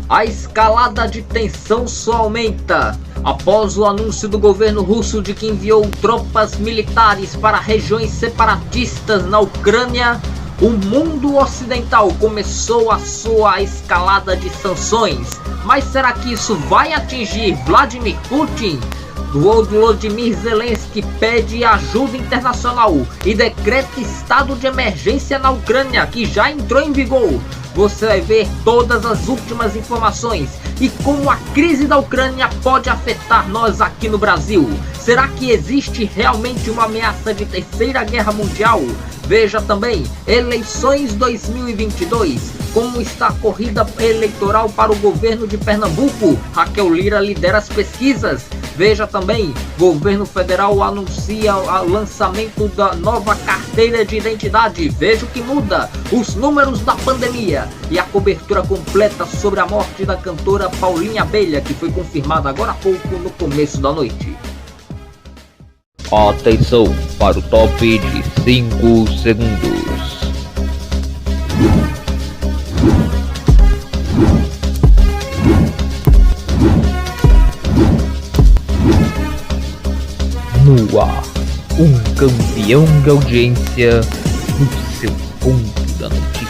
A escalada de tensão só aumenta. Após o anúncio do governo russo de que enviou tropas militares para regiões separatistas na Ucrânia, o mundo ocidental começou a sua escalada de sanções. Mas será que isso vai atingir Vladimir Putin? Volodymyr Zelensky pede ajuda internacional e decreta estado de emergência na Ucrânia, que já entrou em vigor. Você vai ver todas as últimas informações e como a crise da Ucrânia pode afetar nós aqui no Brasil. Será que existe realmente uma ameaça de terceira guerra mundial? Veja também, eleições 2022, como está a corrida eleitoral para o governo de Pernambuco. Raquel Lira lidera as pesquisas. Veja também, governo federal anuncia o lançamento da nova carteira de identidade. Veja o que muda, os números da pandemia e a cobertura completa sobre a morte da cantora Paulinha Abelha, que foi confirmada agora há pouco no começo da noite. Atenção para o top de 5 segundos. No ar, um campeão de audiência no seu ponto da notícia.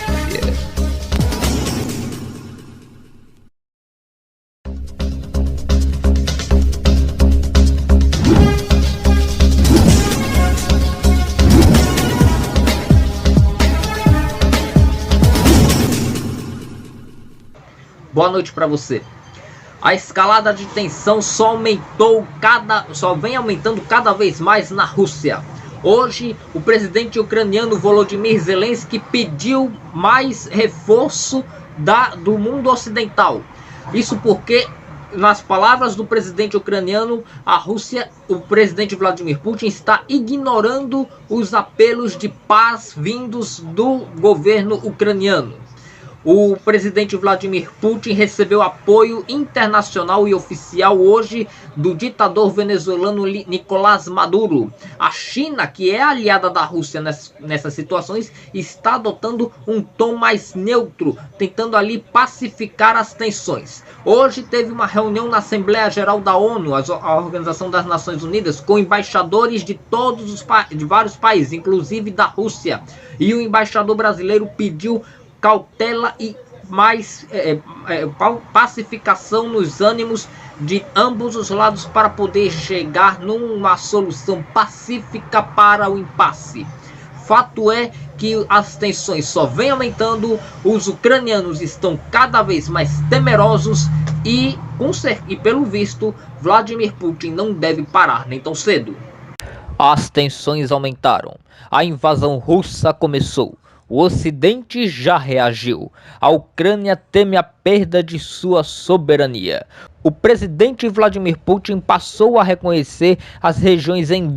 Boa noite para você. A escalada de tensão só vem aumentando cada vez mais na Rússia. Hoje, o presidente ucraniano Volodymyr Zelensky pediu mais reforço do mundo ocidental. Isso porque, nas palavras do presidente ucraniano, o presidente Vladimir Putin está ignorando os apelos de paz vindos do governo ucraniano. O presidente Vladimir Putin recebeu apoio internacional e oficial hoje do ditador venezuelano Nicolás Maduro. A China, que é aliada da Rússia nessas situações, está adotando um tom mais neutro, tentando ali pacificar as tensões. Hoje teve uma reunião na Assembleia Geral da ONU, a Organização das Nações Unidas, com embaixadores de vários países, inclusive da Rússia. E o embaixador brasileiro pediu cautela e mais pacificação nos ânimos de ambos os lados para poder chegar numa solução pacífica para o impasse. Fato é que as tensões só vêm aumentando, os ucranianos estão cada vez mais temerosos e pelo visto, Vladimir Putin não deve parar nem tão cedo. As tensões aumentaram, a invasão russa começou. O Ocidente já reagiu. A Ucrânia teme a perda de sua soberania. O presidente Vladimir Putin passou a reconhecer as regiões em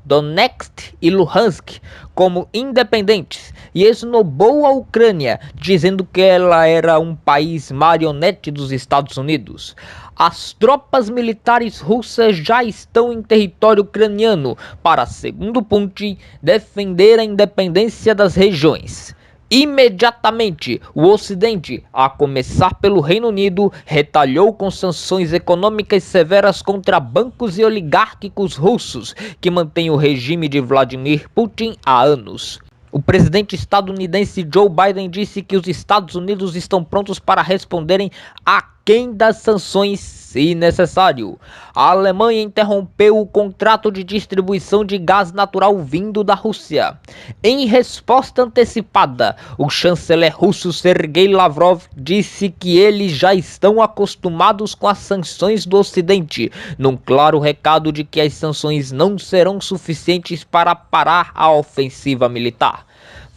Donetsk e Luhansk como independentes e esnobou a Ucrânia, dizendo que ela era um país marionete dos Estados Unidos. As tropas militares russas já estão em território ucraniano para, segundo Putin, defender a independência das regiões. Imediatamente, o Ocidente, a começar pelo Reino Unido, retalhou com sanções econômicas severas contra bancos e oligárquicos russos que mantêm o regime de Vladimir Putin há anos. O presidente estadunidense Joe Biden disse que os Estados Unidos estão prontos para responderem aquém das sanções, se necessário. A Alemanha interrompeu o contrato de distribuição de gás natural vindo da Rússia. Em resposta antecipada, o chanceler russo Sergei Lavrov disse que eles já estão acostumados com as sanções do Ocidente, num claro recado de que as sanções não serão suficientes para parar a ofensiva militar.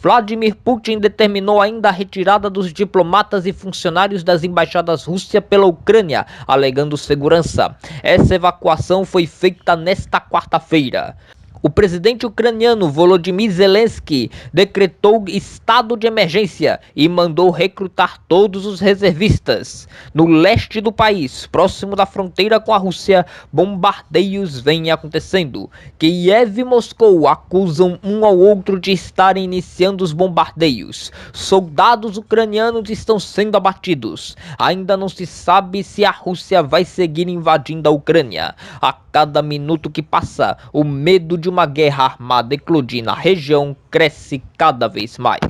Vladimir Putin determinou ainda a retirada dos diplomatas e funcionários das embaixadas russas pela Ucrânia, alegando segurança. Essa evacuação foi feita nesta quarta-feira. O presidente ucraniano Volodymyr Zelensky decretou estado de emergência e mandou recrutar todos os reservistas. No leste do país, próximo da fronteira com a Rússia, bombardeios vêm acontecendo. Kiev e Moscou acusam um ao outro de estarem iniciando os bombardeios. Soldados ucranianos estão sendo abatidos. Ainda não se sabe se a Rússia vai seguir invadindo a Ucrânia. A cada minuto que passa, o medo de uma guerra armada eclodir na região cresce cada vez mais.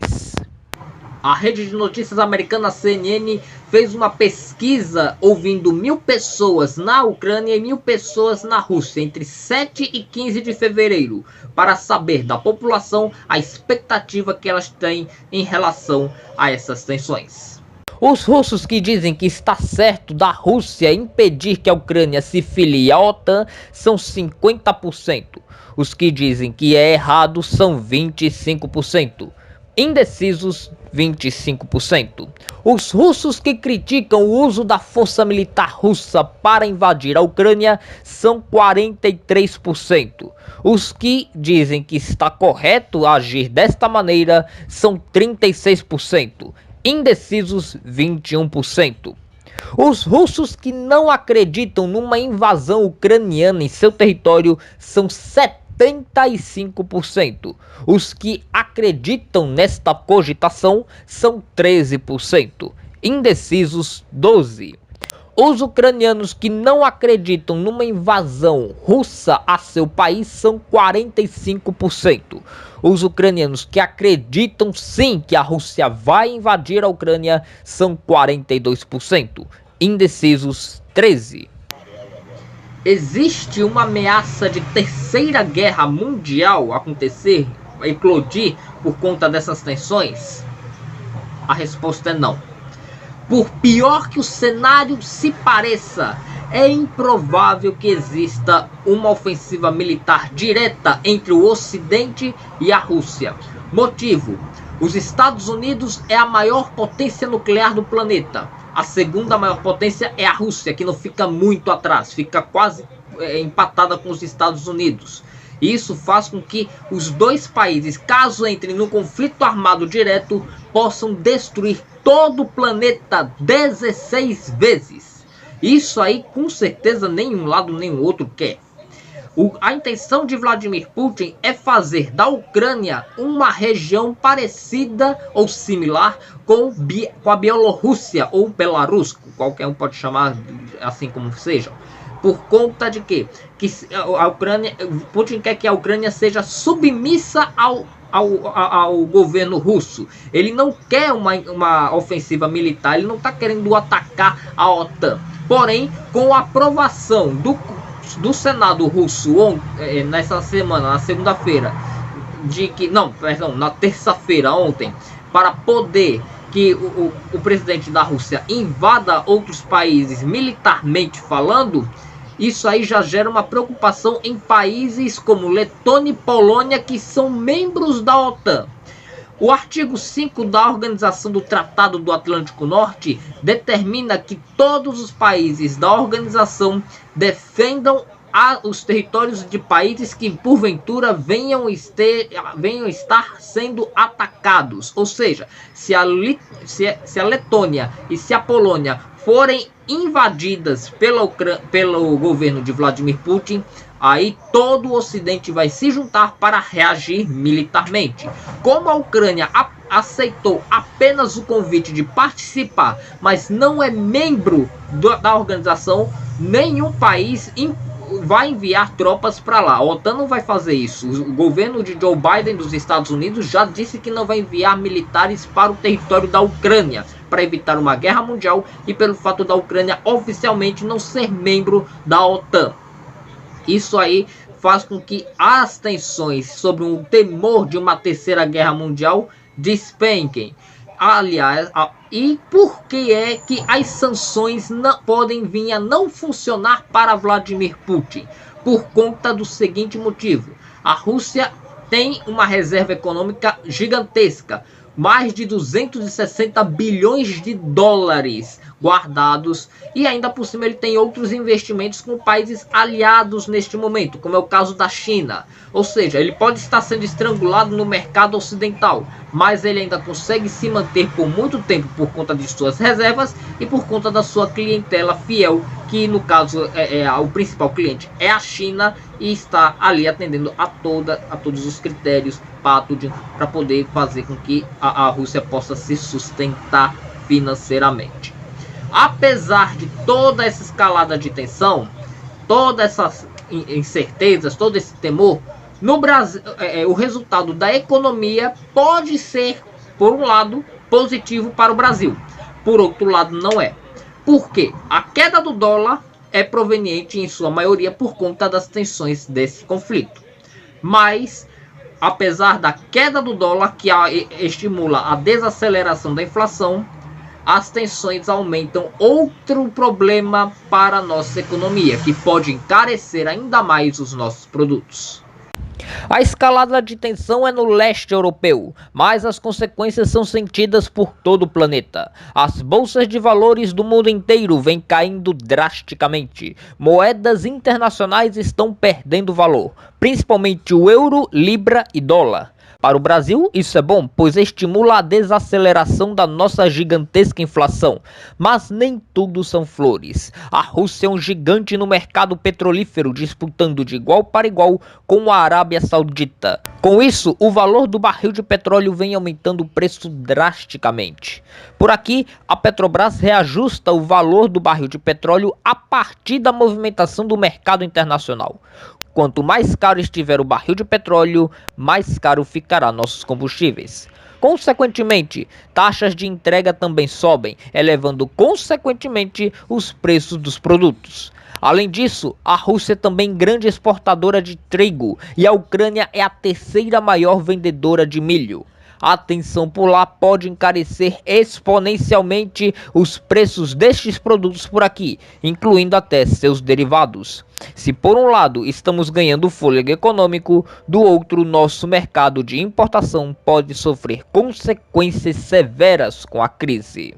A rede de notícias americana CNN fez uma pesquisa ouvindo 1.000 pessoas na Ucrânia e 1.000 pessoas na Rússia entre 7 e 15 de fevereiro para saber da população a expectativa que elas têm em relação a essas tensões. Os russos que dizem que está certo da Rússia impedir que a Ucrânia se filie à OTAN são 50%. Os que dizem que é errado são 25%. Indecisos, 25%. Os russos que criticam o uso da força militar russa para invadir a Ucrânia são 43%. Os que dizem que está correto agir desta maneira são 36%. Indecisos, 21%. Os russos que não acreditam numa invasão ucraniana em seu território são 75%. Os que acreditam nesta cogitação são 13%. Indecisos, 12%. Os ucranianos que não acreditam numa invasão russa a seu país são 45%. Os ucranianos que acreditam sim que a Rússia vai invadir a Ucrânia são 42%. Indecisos, 13%. Existe uma ameaça de terceira guerra mundial acontecer, eclodir por conta dessas tensões? A resposta é não. Por pior que o cenário se pareça, é improvável que exista uma ofensiva militar direta entre o Ocidente e a Rússia. Motivo: os Estados Unidos é a maior potência nuclear do planeta. A segunda maior potência é a Rússia, que não fica muito atrás, fica quase empatada com os Estados Unidos. Isso faz com que os dois países, caso entrem num conflito armado direto, possam destruir todo o planeta 16 vezes. Isso aí, com certeza, nenhum lado nem o outro quer. A intenção de Vladimir Putin é fazer da Ucrânia uma região parecida ou similar com a Bielorrússia ou Belarus, qualquer um pode chamar assim como seja. Por conta de quê? Que a Ucrânia, Putin quer que a Ucrânia seja submissa ao governo russo. Ele não quer uma ofensiva militar, ele não está querendo atacar a OTAN. Porém, com a aprovação do Senado russo nessa semana, na segunda-feira, na terça-feira ontem, para poder que o presidente da Rússia invada outros países militarmente falando, isso aí já gera uma preocupação em países como Letônia e Polônia, que são membros da OTAN. O artigo 5 da Organização do Tratado do Atlântico Norte determina que todos os países da organização defendam os territórios de países que porventura venham estar sendo atacados. Ou seja, se a Letônia e se a Polônia forem invadidas pelo governo de Vladimir Putin, aí todo o Ocidente vai se juntar para reagir militarmente. Como a Ucrânia aceitou apenas o convite de participar, mas não é membro da organização, nenhum país vai enviar tropas para lá. A OTAN não vai fazer isso. O governo de Joe Biden dos Estados Unidos já disse que não vai enviar militares para o território da Ucrânia, para evitar uma guerra mundial e pelo fato da Ucrânia oficialmente não ser membro da OTAN. Isso aí faz com que as tensões sobre um temor de uma terceira guerra mundial despenquem. Aliás, e por que é que as sanções podem vir a não funcionar para Vladimir Putin? Por conta do seguinte motivo: a Rússia tem uma reserva econômica gigantesca, mais de 260 bilhões de dólares guardados, e ainda por cima ele tem outros investimentos com países aliados neste momento, como é o caso da China. Ou seja, ele pode estar sendo estrangulado no mercado ocidental, mas ele ainda consegue se manter por muito tempo por conta de suas reservas e por conta da sua clientela fiel, que no caso o principal cliente é a China, e está ali atendendo a todos os critérios para poder fazer com que a Rússia possa se sustentar financeiramente. Apesar de toda essa escalada de tensão, todas essas incertezas, todo esse temor, no Brasil, o resultado da economia pode ser, por um lado, positivo para o Brasil. Por outro lado, não é. Por quê? A queda do dólar é proveniente, em sua maioria, por conta das tensões desse conflito. Mas, apesar da queda do dólar, que estimula a desaceleração da inflação, as tensões aumentam outro problema para a nossa economia, que pode encarecer ainda mais os nossos produtos. A escalada de tensão é no leste europeu, mas as consequências são sentidas por todo o planeta. As bolsas de valores do mundo inteiro vêm caindo drasticamente. Moedas internacionais estão perdendo valor, principalmente o euro, libra e dólar. Para o Brasil, isso é bom, pois estimula a desaceleração da nossa gigantesca inflação. Mas nem tudo são flores. A Rússia é um gigante no mercado petrolífero, disputando de igual para igual com a Arábia Saudita. Com isso, o valor do barril de petróleo vem aumentando o preço drasticamente. Por aqui, a Petrobras reajusta o valor do barril de petróleo a partir da movimentação do mercado internacional. Quanto mais caro estiver o barril de petróleo, mais caro ficará nossos combustíveis. Consequentemente, taxas de entrega também sobem, elevando consequentemente os preços dos produtos. Além disso, a Rússia é também grande exportadora de trigo e a Ucrânia é a terceira maior vendedora de milho. A tensão por lá pode encarecer exponencialmente os preços destes produtos por aqui, incluindo até seus derivados. Se por um lado estamos ganhando fôlego econômico, do outro nosso mercado de importação pode sofrer consequências severas com a crise.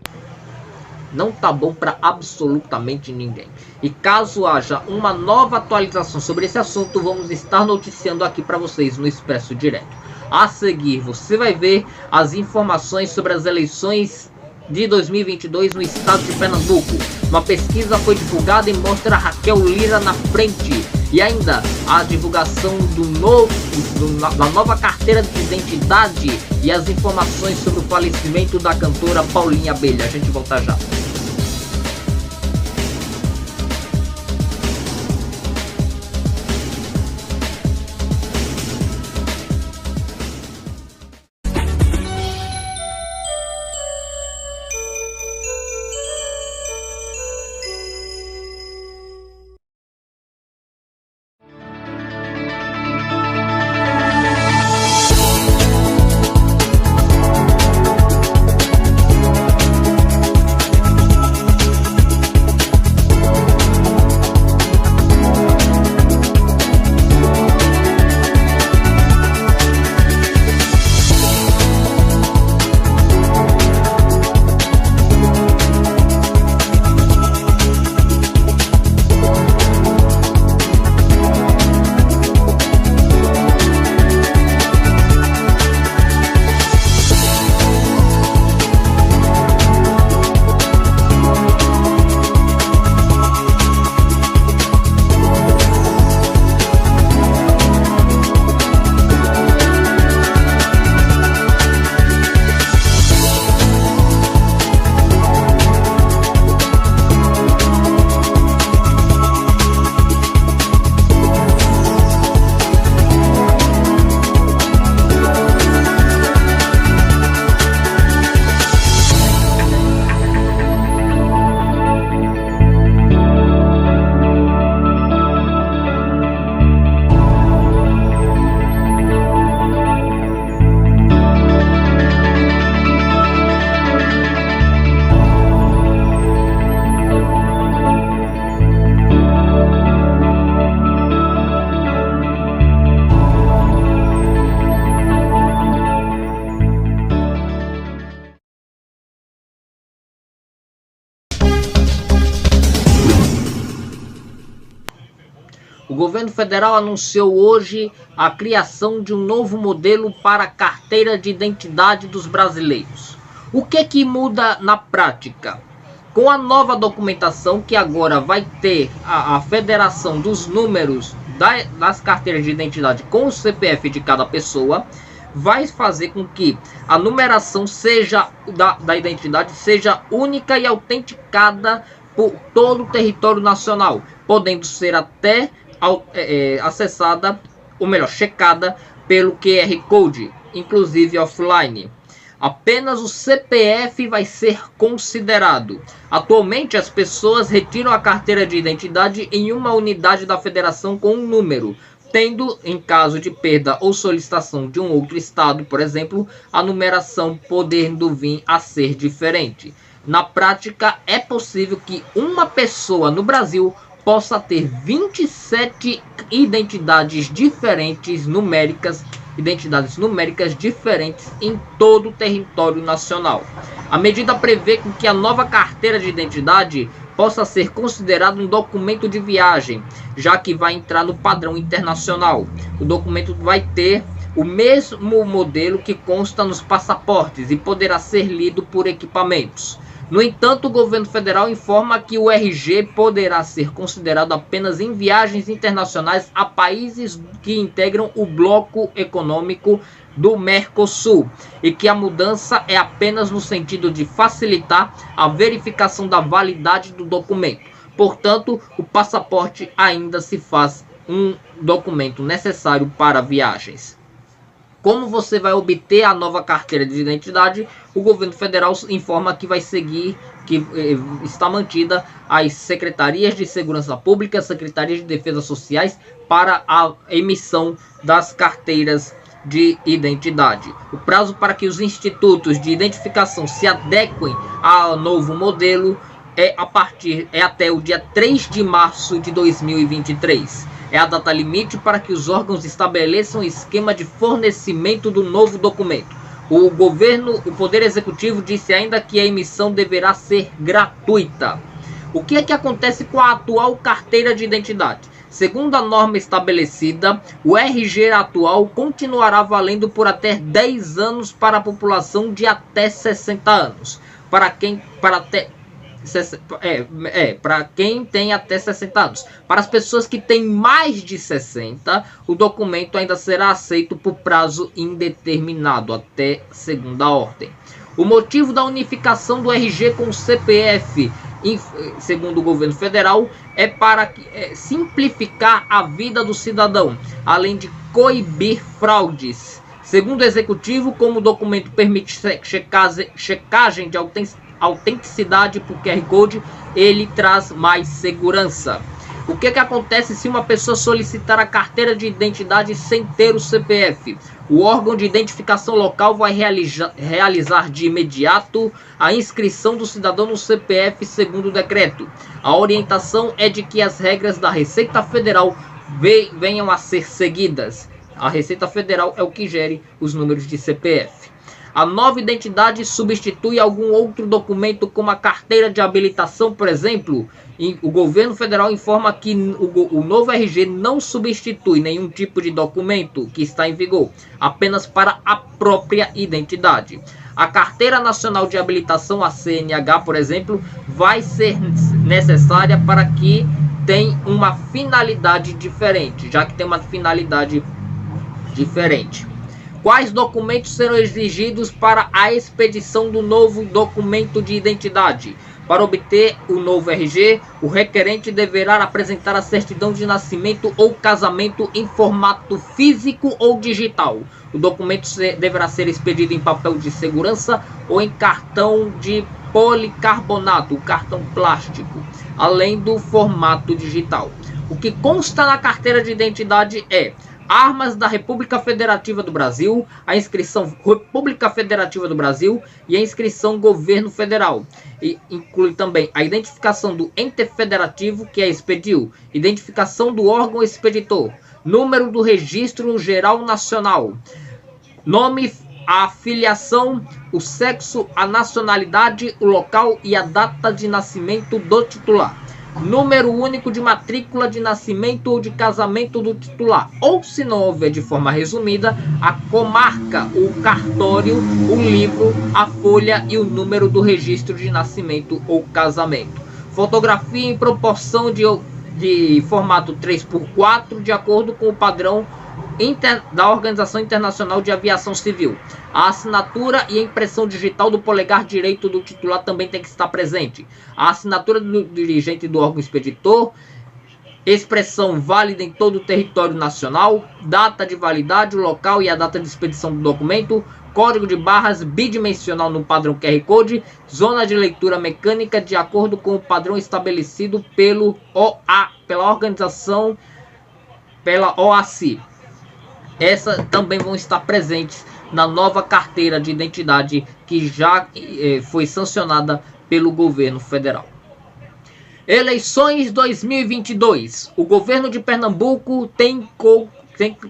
Não tá bom para absolutamente ninguém. E caso haja uma nova atualização sobre esse assunto, vamos estar noticiando aqui para vocês no Expresso Direto. A seguir, você vai ver as informações sobre as eleições de 2022 no estado de Pernambuco. Uma pesquisa foi divulgada e mostra Raquel Lira na frente. E ainda a divulgação da nova carteira de identidade e as informações sobre o falecimento da cantora Paulinha Abelha. A gente volta já. governo federal anunciou hoje a criação de um novo modelo para a carteira de identidade dos brasileiros. O que muda na prática? Com a nova documentação que agora vai ter a federação dos números das carteiras de identidade com o CPF de cada pessoa, vai fazer com que a numeração da identidade seja única e autenticada por todo o território nacional, podendo ser até acessada, ou melhor, checada pelo QR Code, inclusive offline. Apenas o CPF vai ser considerado. Atualmente, as pessoas retiram a carteira de identidade em uma unidade da federação com um número, tendo, em caso de perda ou solicitação de um outro estado, por exemplo, a numeração podendo vir a ser diferente. Na prática, é possível que uma pessoa no Brasil possa ter 27 identidades numéricas diferentes em todo o território nacional. A medida prevê que a nova carteira de identidade possa ser considerado um documento de viagem, já que vai entrar no padrão internacional. O documento vai ter o mesmo modelo que consta nos passaportes e poderá ser lido por equipamentos. No entanto, o governo federal informa que o RG poderá ser considerado apenas em viagens internacionais a países que integram o bloco econômico do Mercosul e que a mudança é apenas no sentido de facilitar a verificação da validade do documento. Portanto, o passaporte ainda se faz um documento necessário para viagens. Como você vai obter a nova carteira de identidade? O governo federal informa que vai seguir, que está mantida as secretarias de segurança pública, secretarias de defesa sociais para a emissão das carteiras de identidade. O prazo para que os institutos de identificação se adequem ao novo modelo é até o dia 3 de março de 2023. É a data limite para que os órgãos estabeleçam o esquema de fornecimento do novo documento. O Poder Executivo disse ainda que a emissão deverá ser gratuita. O que acontece com a atual carteira de identidade? Segundo a norma estabelecida, o RG atual continuará valendo por até 10 anos para a população de até 60 anos. Para quem tem até 60 anos. Para as pessoas que têm mais de 60, o documento ainda será aceito por prazo indeterminado, até segunda ordem. O motivo da unificação do RG com o CPF, segundo o governo federal, é para simplificar a vida do cidadão, além de coibir fraudes. Segundo o executivo, como o documento permite checagem de autenticidade por QR Code, ele traz mais segurança. O que acontece se uma pessoa solicitar a carteira de identidade sem ter o CPF? O órgão de identificação local vai realizar de imediato a inscrição do cidadão no CPF segundo o decreto. A orientação é de que as regras da Receita Federal venham a ser seguidas. A Receita Federal é o que gere os números de CPF. A nova identidade substitui algum outro documento, como a carteira de habilitação, por exemplo. O governo federal informa que o novo RG não substitui nenhum tipo de documento que está em vigor, apenas para a própria identidade. A Carteira Nacional de Habilitação, a CNH, por exemplo, vai ser necessária para que tenha uma finalidade diferente, já que tem uma finalidade diferente. Quais documentos serão exigidos para a expedição do novo documento de identidade? Para obter o novo RG, o requerente deverá apresentar a certidão de nascimento ou casamento em formato físico ou digital. O documento deverá ser expedido em papel de segurança ou em cartão de policarbonato, cartão plástico, além do formato digital. O que consta na carteira de identidade é armas da República Federativa do Brasil, a inscrição República Federativa do Brasil e a inscrição Governo Federal. E inclui também a identificação do ente federativo que a expediu, identificação do órgão expeditor, número do Registro Geral Nacional, nome, a filiação, o sexo, a nacionalidade, o local e a data de nascimento do titular. número único de matrícula de nascimento ou de casamento do titular, ou, se não houver de forma resumida, a comarca, o cartório, o livro, a folha e o número do registro de nascimento ou casamento. Fotografia em proporção de formato 3x4, de acordo com o padrão da Organização Internacional de Aviação Civil. A assinatura e a impressão digital do polegar direito do titular também tem que estar presente. A assinatura do dirigente do órgão expeditor, expressão válida em todo o território nacional, data de validade, o local e a data de expedição do documento, código de barras bidimensional no padrão QR Code, zona de leitura mecânica de acordo com o padrão estabelecido pela OACI. Essas também vão estar presentes na nova carteira de identidade que já foi sancionada pelo governo federal. Eleições 2022. O governo de Pernambuco tem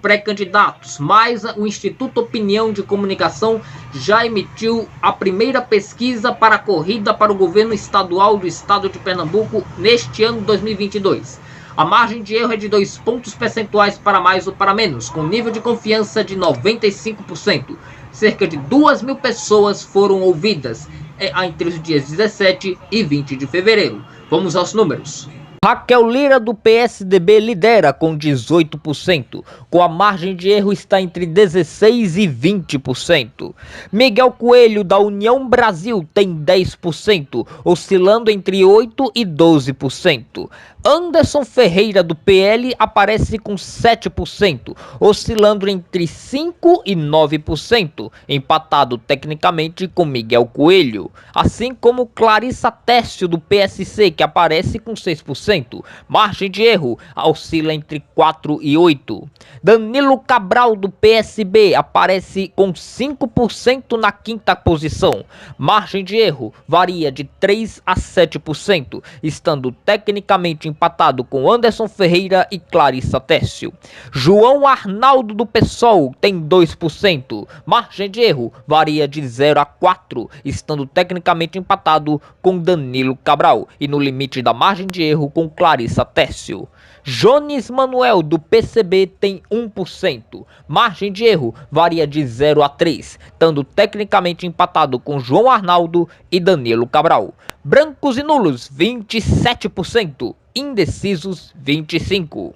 pré-candidatos, mas o Instituto Opinião de Comunicação já emitiu a primeira pesquisa para a corrida para o governo estadual do estado de Pernambuco neste ano 2022. A margem de erro é de 2 pontos percentuais para mais ou para menos, com nível de confiança de 95%. Cerca de 2.000 pessoas foram ouvidas entre os dias 17 e 20 de fevereiro. Vamos aos números. Raquel Lira, do PSDB, lidera com 18%, com a margem de erro está entre 16% e 20%. Miguel Coelho, da União Brasil, tem 10%, oscilando entre 8% e 12%. Anderson Ferreira, do PL, aparece com 7%, oscilando entre 5% e 9%, empatado tecnicamente com Miguel Coelho, assim como Clarissa Tércio, do PSC, que aparece com 6%. Margem de erro oscila entre 4% e 8%. Danilo Cabral, do PSB, aparece com 5% na quinta posição. Margem de erro varia de 3% a 7%, estando tecnicamente empatado com Anderson Ferreira e Clarissa Tércio. João Arnaldo, do PSOL, tem 2%. Margem de erro varia de 0% a 4%, estando tecnicamente empatado com Danilo Cabral e no limite da margem de erro com Clarissa Tércio. Jones Manuel, do PCB, tem 1%. Margem de erro varia de 0% a 3%, estando tecnicamente empatado com João Arnaldo e Danilo Cabral. Brancos e nulos, 27%. Indecisos, 25%.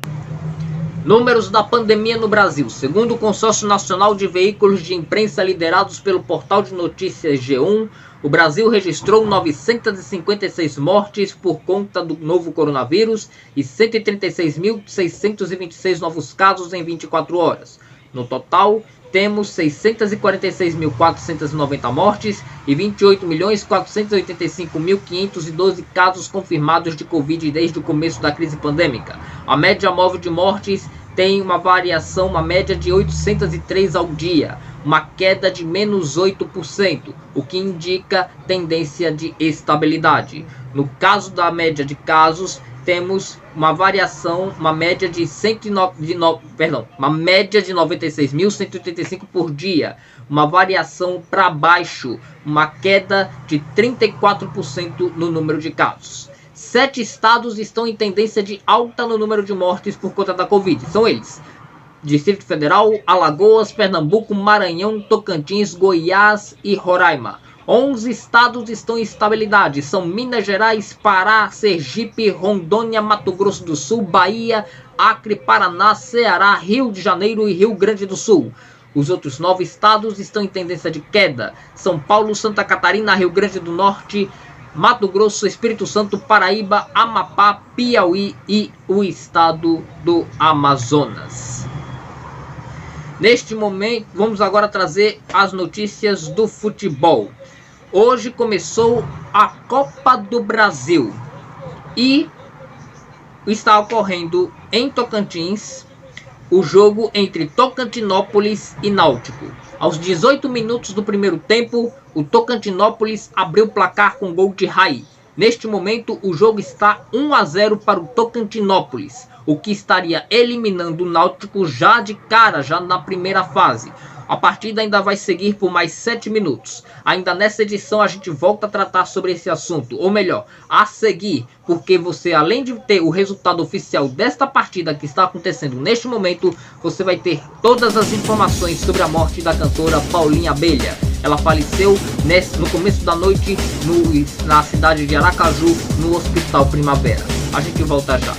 Números da pandemia no Brasil. Segundo o Consórcio Nacional de Veículos de Imprensa liderados pelo portal de notícias G1, o Brasil registrou 956 mortes por conta do novo coronavírus e 136.626 novos casos em 24 horas. No total, temos 646.490 mortes e 28.485.512 casos confirmados de Covid desde o começo da crise pandêmica. A média móvel de mortes tem uma média de 803 ao dia, uma queda de menos 8%, o que indica tendência de estabilidade. No caso da média de casos, temos uma média de 96.185 por dia, uma variação para baixo, uma queda de 34% no número de casos. 7 estados estão em tendência de alta no número de mortes por conta da Covid. São eles: Distrito Federal, Alagoas, Pernambuco, Maranhão, Tocantins, Goiás e Roraima. 11 estados estão em estabilidade. São Minas Gerais, Pará, Sergipe, Rondônia, Mato Grosso do Sul, Bahia, Acre, Paraná, Ceará, Rio de Janeiro e Rio Grande do Sul. Os outros 9 estados estão em tendência de queda. São Paulo, Santa Catarina, Rio Grande do Norte, Mato Grosso, Espírito Santo, Paraíba, Amapá, Piauí e o estado do Amazonas. Neste momento, vamos agora trazer as notícias do futebol. Hoje começou a Copa do Brasil e está ocorrendo em Tocantins o jogo entre Tocantinópolis e Náutico. Aos 18 minutos do primeiro tempo, o Tocantinópolis abriu o placar com gol de Raí. Neste momento, o jogo está 1-0 para o Tocantinópolis, o que estaria eliminando o Náutico já de cara, já na primeira fase. A partida ainda vai seguir por mais 7 minutos. Ainda nessa edição a gente volta a tratar sobre esse assunto, ou melhor, a seguir, porque você, além de ter o resultado oficial desta partida que está acontecendo neste momento, você vai ter todas as informações sobre a morte da cantora Paulinha Abelha. Ela faleceu no começo da noite na cidade de Aracaju, no Hospital Primavera. A gente volta já.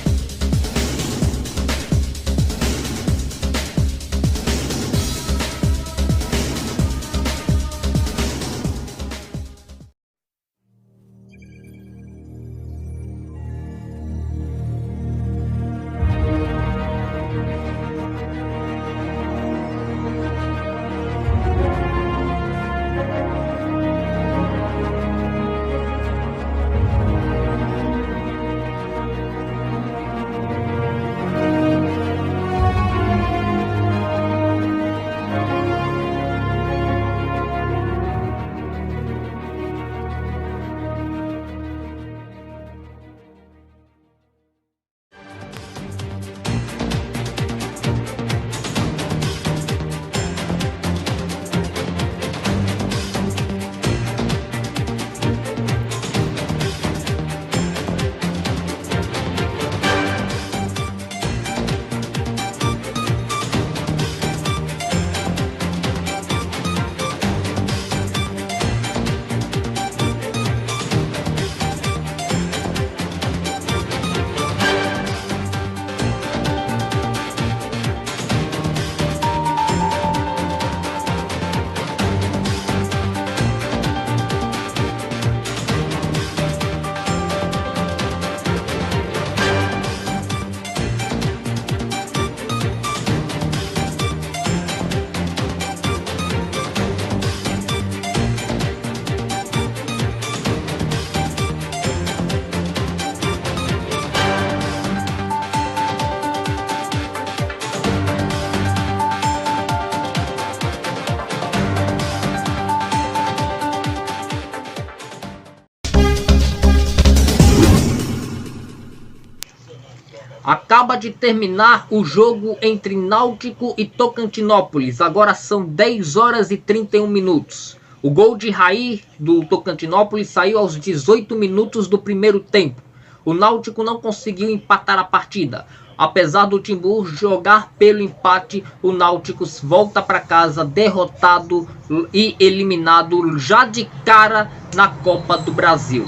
Acaba de terminar o jogo entre Náutico e Tocantinópolis. Agora são 10 horas e 31 minutos. O gol de Raí do Tocantinópolis saiu aos 18 minutos do primeiro tempo. O Náutico não conseguiu empatar a partida. Apesar do Timbu jogar pelo empate, o Náutico volta para casa derrotado e eliminado já de cara na Copa do Brasil.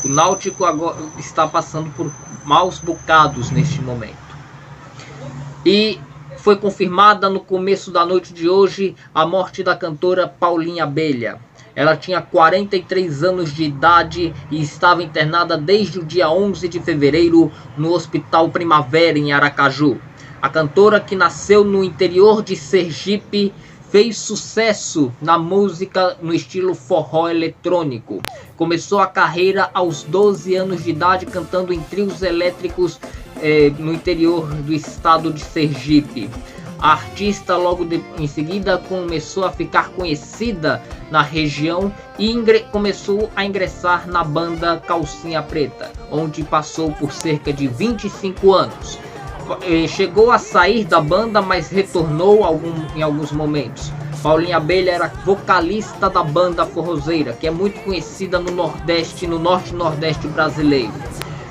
O Náutico agora está passando por maus bocados neste momento. E foi confirmada no começo da noite de hoje a morte da cantora Paulinha Abelha. Ela tinha 43 anos de idade e estava internada desde o dia 11 de fevereiro no Hospital Primavera, em Aracaju. A cantora, que nasceu no interior de Sergipe, fez sucesso na música no estilo forró eletrônico. Começou a carreira aos 12 anos de idade cantando em trios elétricos no interior do estado de Sergipe. A artista logo em seguida começou a ficar conhecida na região e começou a ingressar na banda Calcinha Preta, onde passou por cerca de 25 anos. Chegou a sair da banda, mas retornou em alguns momentos. Paulinha Abelha era vocalista da banda forrozeira, que é muito conhecida no Nordeste, no Norte e Nordeste brasileiro.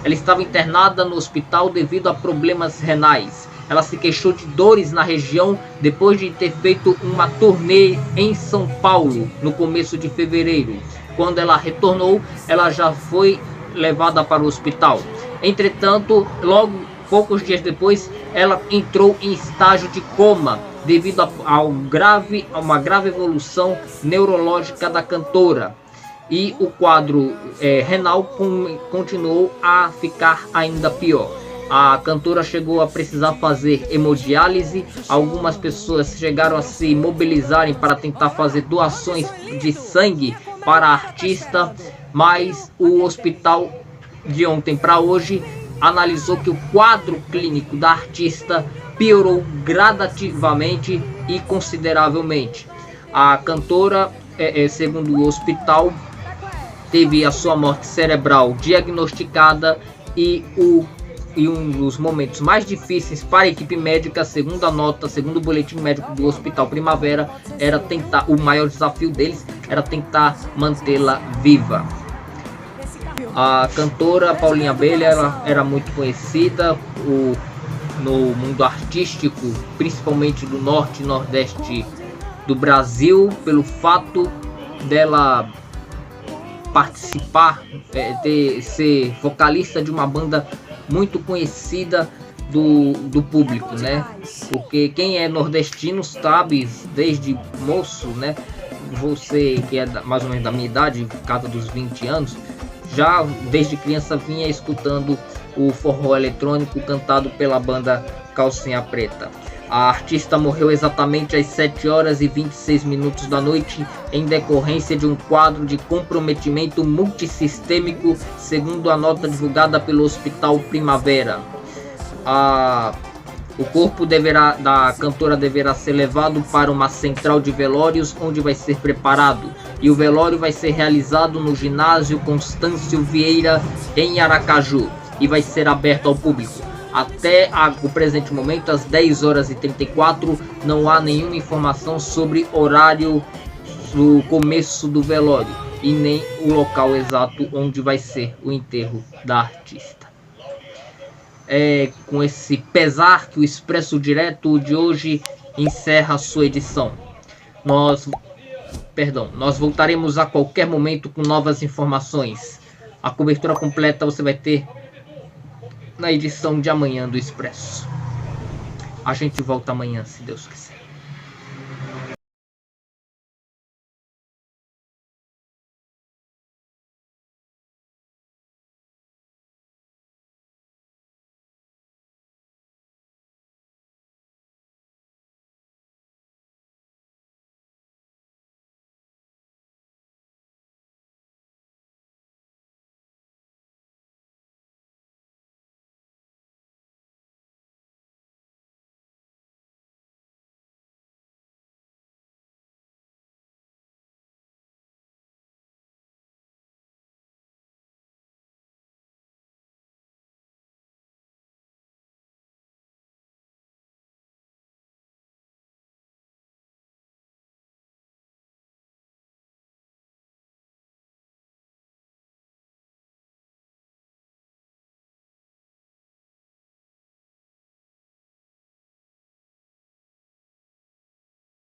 Ela estava internada no hospital devido a problemas renais. Ela se queixou de dores na região depois de ter feito uma turnê em São Paulo no começo de fevereiro. Quando ela retornou, ela já foi levada para o hospital. Entretanto, poucos dias depois, ela entrou em estágio de coma devido a uma grave evolução neurológica da cantora. E o quadro renal continuou a ficar ainda pior. A cantora chegou a precisar fazer hemodiálise. Algumas pessoas chegaram a se mobilizarem para tentar fazer doações de sangue para a artista, mas o hospital de ontem para hoje analisou que o quadro clínico da artista piorou gradativamente e consideravelmente. A cantora, segundo o hospital, teve a sua morte cerebral diagnosticada e um dos momentos mais difíceis para a equipe médica, segundo o boletim médico do Hospital Primavera, era tentar, o maior desafio deles era tentar mantê-la viva. A cantora Paulinha Abelha, ela era muito conhecida no mundo artístico, principalmente do norte e nordeste do Brasil, pelo fato dela participar, ser vocalista de uma banda muito conhecida do público, né? Porque quem é nordestino sabe desde moço, né? Você que é mais ou menos da minha idade, casa dos 20 anos, já desde criança vinha escutando o forró eletrônico cantado pela banda Calcinha Preta. A artista morreu exatamente às 7 horas e 26 minutos da noite em decorrência de um quadro de comprometimento multissistêmico, segundo a nota divulgada pelo Hospital Primavera. O corpo da cantora deverá ser levado para uma central de velórios, onde vai ser preparado. E o velório vai ser realizado no ginásio Constâncio Vieira, em Aracaju, e vai ser aberto ao público. Até o presente momento, às 10 horas e 34, não há nenhuma informação sobre horário do começo do velório e nem o local exato onde vai ser o enterro da artista. É com esse pesar que o Expresso Direto de hoje encerra a sua edição. Nós voltaremos a qualquer momento com novas informações. A cobertura completa você vai ter na edição de amanhã do Expresso. A gente volta amanhã, se Deus quiser.